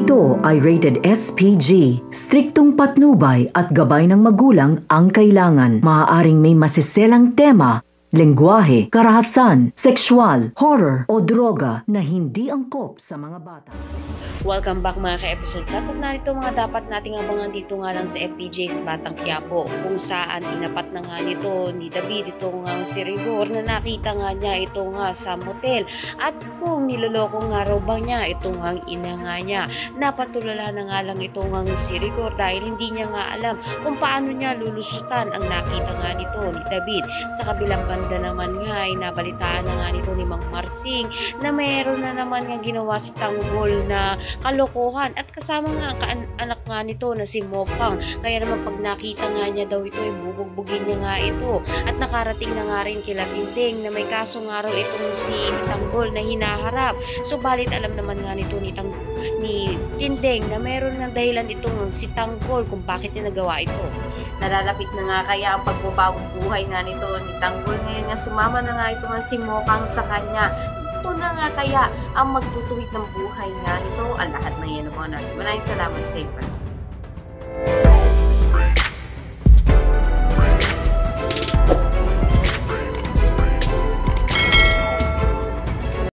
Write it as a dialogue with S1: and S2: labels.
S1: Ito ay rated SPG. Striktong patnubay at gabay ng magulang ang kailangan. Maaaring may masiselang tema, lengguwahe, karahasan, sexual, horror o droga na hindi angkop sa mga bata.
S2: Welcome back mga ka-episode plus at narito mga dapat nating abangan dito nga lang sa FPJ's Batang Quiapo kung saan inapat na nga nito ni David itong si Rigor na nakita nga niya ito nga sa motel at kung niloloko nga raw ba niya itong ina nga niya. Napatulala na nga lang itong si Rigor dahil hindi niya nga alam kung paano niya lulusutan ang nakita nga nito ni David. Sa kabilang banda naman nga ay nabalitaan na nga nito ni Mang Marsing na mayroon na naman nga ginawa si Tanggol na kalokohan at kasama nga ang anak nga nito na si Mopang. Kaya naman pag nakita nga niya daw ito ay bubugbugin niya nga ito at nakarating na nga rin kila Tinting na may kaso nga raw itong si Tanggol na hinaharap. So balit alam naman nga nito ni Tinting na meron ng dahilan itong si Tanggol kung bakit niya nagawa ito. Nalalapit na nga kaya ang pagbabagong buhay nga nito ni Tanggol. Ngayon nga sumama na nga ito nga si Mopang sa kanya. Ito na nga kaya ang magtutuwid ng buhay nga nito. Ang lahat na yan ang mga natin. Maraming salamat sa iyo.